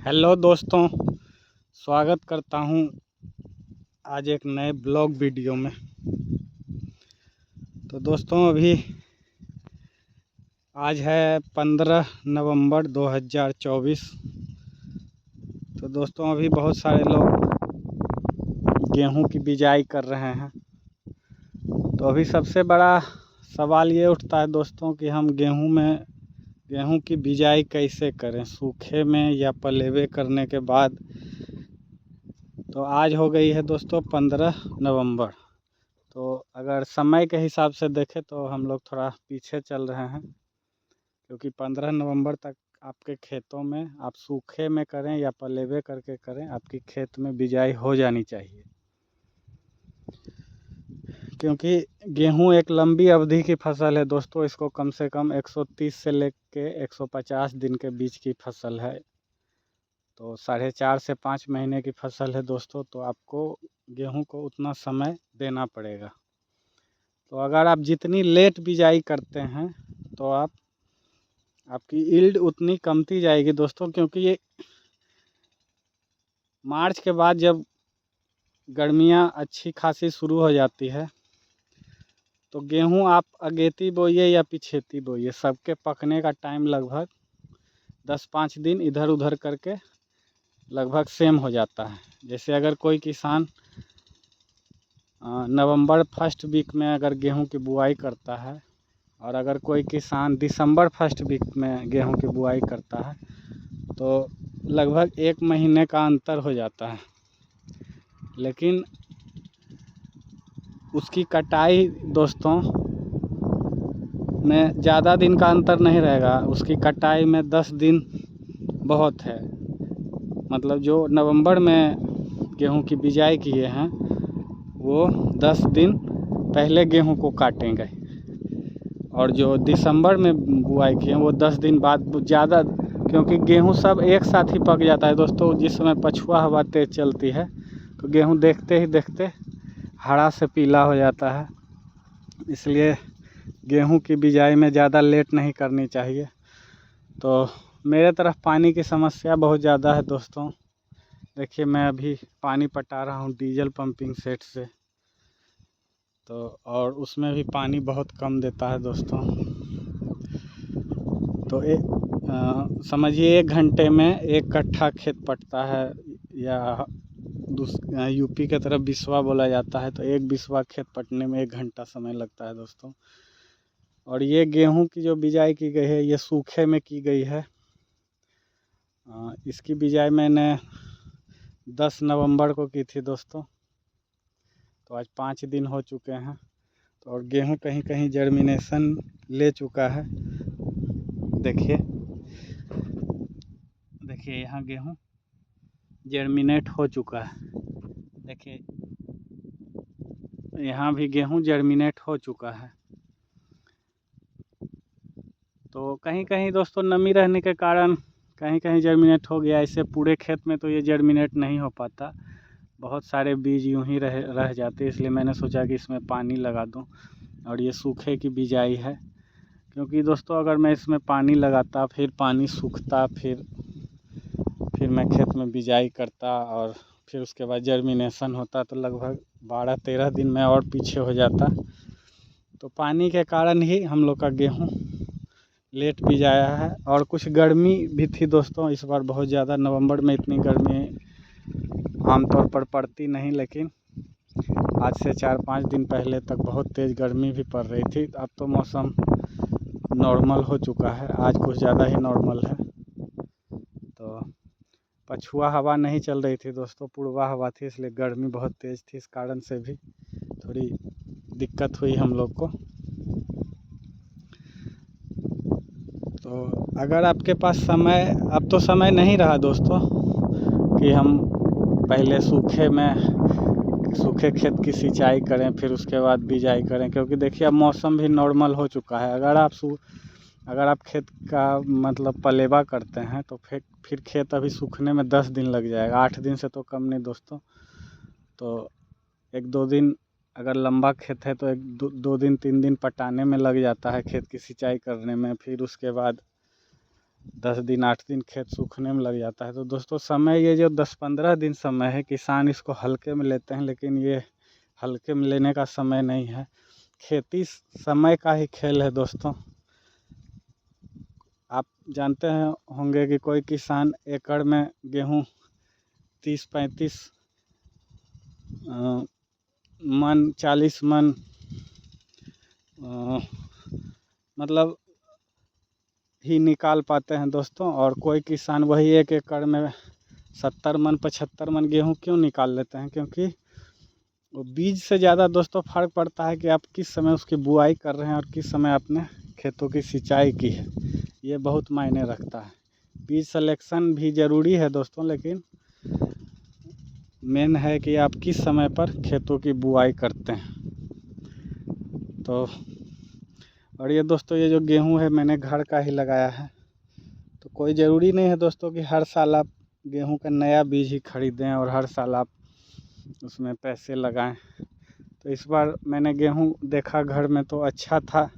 Hello दोस्तों, स्वागत करता हूं आज एक नए ब्लॉग वीडियो में। तो दोस्तों अभी आज है 15 नवंबर 2024। तो दोस्तों अभी बहुत सारे लोग गेहूं की बिजाई कर रहे हैं। तो अभी सबसे बड़ा सवाल ये उठता है दोस्तों कि हम गेहूं की बिजाई कैसे करें, सूखे में या पलेवे करने के बाद। तो आज हो गई है दोस्तों 15 नवंबर। तो अगर समय के हिसाब से देखें तो हम लोग थोड़ा पीछे चल रहे हैं, क्योंकि 15 नवंबर तक आपके खेतों में आप सूखे में करें या पलेवे करके करें, आपकी खेत में बिजाई हो जानी चाहिए। क्योंकि गेहूं एक लंबी अवधि की फसल है दोस्तों, इसको कम से कम 130 से लेके 150 दिन के बीच की फसल है। तो 4.5 से 5 महीने की फसल है दोस्तों, तो आपको गेहूं को उतना समय देना पड़ेगा। तो अगर आप जितनी लेट बिजाई करते हैं तो आपकी यील्ड उतनी कमती जाएगी दोस्तों, क्योंकि ये मार्च के बाद जब गर्मियां अच्छी खासी शुरू हो जाती है तो गेहूं आप अगेती बोइए या पिछेती बोइए, सबके पकने का टाइम लगभग 10-5 दिन इधर उधर करके लगभग सेम हो जाता है। जैसे अगर कोई किसान नवंबर फर्स्ट वीक में अगर गेहूं की बुआई करता है और अगर कोई किसान दिसंबर फर्स्ट वीक में गेहूं की बुआई करता है तो लगभग 1 महीने का अंतर हो जाता है। लेकिन उसकी कटाई दोस्तों में ज़्यादा दिन का अंतर नहीं रहेगा। उसकी कटाई में 10 दिन बहुत है। मतलब जो नवंबर में गेहूं की बिजाई किए हैं वो 10 दिन पहले गेहूं को काटेंगे, और जो दिसंबर में बुआई किए वो 10 दिन बाद ज़्यादा, क्योंकि गेहूं सब एक साथ ही पक जाता है दोस्तों। जिस समय पछुआ हवा तेज़ चलती है तो गेहूं देखते ही देखते हरा से पीला हो जाता है। इसलिए गेहूं की बिजाई में ज़्यादा लेट नहीं करनी चाहिए। तो मेरे तरफ पानी की समस्या बहुत ज़्यादा है दोस्तों। देखिए मैं अभी पानी पटा रहा हूँ डीजल पंपिंग सेट से, तो और उसमें भी पानी बहुत कम देता है दोस्तों। तो समझिए 1 घंटे में 1 कट्ठा खेत पटता है, या यूपी के तरफ बिस्वा बोला जाता है। तो 1 बिस्वा खेत पटने में 1 घंटा समय लगता है दोस्तों। और ये गेहूं की जो बिजाई की गई है ये सूखे में की गई है। इसकी बिजाई मैंने 10 नवंबर को की थी दोस्तों। तो आज 5 दिन हो चुके हैं। तो और गेहूं कहीं कहीं जर्मिनेशन ले चुका है। देखिए यहाँ गेहूं जर्मिनेट हो चुका है। देखिए यहाँ भी गेहूं जर्मिनेट हो चुका है। तो कहीं कहीं दोस्तों नमी रहने के कारण कहीं कहीं जर्मिनेट हो गया। इससे पूरे खेत में तो ये जर्मिनेट नहीं हो पाता, बहुत सारे बीज यूं ही रह जाते। इसलिए मैंने सोचा कि इसमें पानी लगा दूं। और ये सूखे की बिजाई है, क्योंकि दोस्तों अगर मैं इसमें पानी लगाता फिर पानी सूखता, फिर मैं खेत में बिजाई करता और फिर उसके बाद जर्मिनेशन होता तो लगभग 12-13 दिन में और पीछे हो जाता। तो पानी के कारण ही हम लोग का गेहूं लेट बिजाया है। और कुछ गर्मी भी थी दोस्तों इस बार बहुत ज़्यादा। नवंबर में इतनी गर्मी आमतौर पर पड़ती नहीं, लेकिन आज से 4-5 दिन पहले तक बहुत तेज़ गर्मी भी पड़ रही थी। अब तो मौसम नॉर्मल हो चुका है, आज कुछ ज़्यादा ही नॉर्मल है। तो पछुआ हवा नहीं चल रही थी दोस्तों, पूर्वा हवा थी, इसलिए गर्मी बहुत तेज़ थी। इस कारण से भी थोड़ी दिक्कत हुई हम लोग को। तो अगर आपके पास समय, अब तो समय नहीं रहा दोस्तों कि हम पहले सूखे खेत की सिंचाई करें फिर उसके बाद बिजाई करें, क्योंकि देखिए अब मौसम भी नॉर्मल हो चुका है। अगर आप खेत का मतलब पलेवा करते हैं तो फिर खेत अभी सूखने में 10 दिन लग जाएगा, 8 दिन से तो कम नहीं दोस्तों। तो 1-2 दिन अगर लंबा खेत है तो 1-2 दिन 3 दिन पटाने में लग जाता है, खेत की सिंचाई करने में। फिर उसके बाद 10 दिन 8 दिन खेत सूखने में लग जाता है। तो दोस्तों समय ये जो 10-15 दिन समय है, किसान इसको हल्के में लेते हैं, लेकिन ये हल्के में लेने का समय नहीं है। खेती समय का ही खेल है दोस्तों। आप जानते हैं होंगे कि कोई किसान एकड़ में गेहूँ 30-35 मन 40 मन मतलब ही निकाल पाते हैं दोस्तों, और कोई किसान वही 1 एकड़ में 70 मन 75 मन गेहूँ क्यों निकाल लेते हैं? क्योंकि वो बीज से ज़्यादा दोस्तों फ़र्क पड़ता है कि आप किस समय उसकी बुआई कर रहे हैं और किस समय आपने खेतों की सिंचाई की है, ये बहुत मायने रखता है। बीज सिलेक्शन भी ज़रूरी है दोस्तों, लेकिन मेन है कि आप किस समय पर खेतों की बुआई करते हैं। तो और ये दोस्तों ये जो गेहूँ है मैंने घर का ही लगाया है, तो कोई ज़रूरी नहीं है दोस्तों कि हर साल आप गेहूँ का नया बीज ही खरीदें और हर साल आप उसमें पैसे लगाएं। तो इस बार मैंने गेहूँ देखा घर में तो अच्छा था,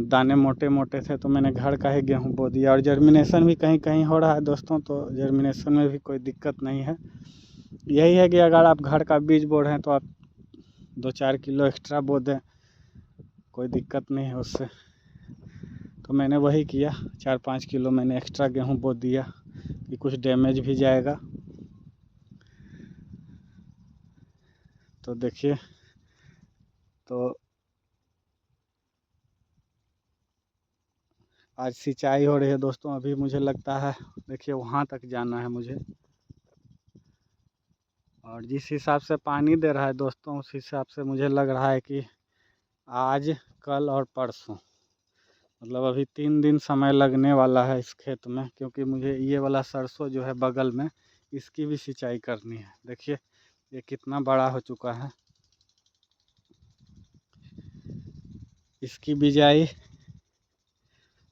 दाने मोटे मोटे थे, तो मैंने घर का ही गेहूँ बो दिया। और जर्मिनेशन भी कहीं कहीं हो रहा है दोस्तों, तो जर्मिनेशन में भी कोई दिक्कत नहीं है। यही है कि अगर आप घर का बीज बो रहे हैं तो आप 2-4 किलो एक्स्ट्रा बो दें, कोई दिक्कत नहीं है उससे। तो मैंने वही किया, 4-5 किलो मैंने एक्स्ट्रा गेहूँ बो दिया कि कुछ डैमेज भी जाएगा। तो देखिए, तो आज सिंचाई हो रही है दोस्तों। अभी मुझे लगता है देखिए वहाँ तक जाना है मुझे, और जिस हिसाब से पानी दे रहा है दोस्तों उस हिसाब से मुझे लग रहा है कि आज कल और परसों मतलब अभी 3 दिन समय लगने वाला है इस खेत में, क्योंकि मुझे ये वाला सरसों जो है बगल में इसकी भी सिंचाई करनी है। देखिए ये कितना बड़ा हो चुका है। इसकी बिजाई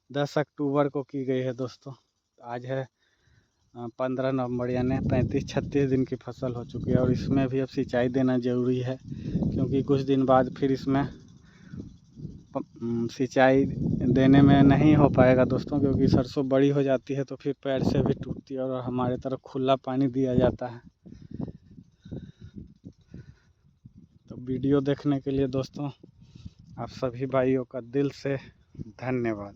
10 अक्टूबर को की गई है दोस्तों। आज है 15 नवंबर, यानी 35-36 दिन की फसल हो चुकी है। और इसमें भी अब सिंचाई देना ज़रूरी है, क्योंकि कुछ दिन बाद फिर इसमें सिंचाई देने में नहीं हो पाएगा दोस्तों, क्योंकि सरसों बड़ी हो जाती है तो फिर पैर से भी टूटती है और हमारे तरफ खुला पानी दिया जाता है। तो वीडियो देखने के लिए दोस्तों आप सभी भाइयों का दिल से धन्यवाद।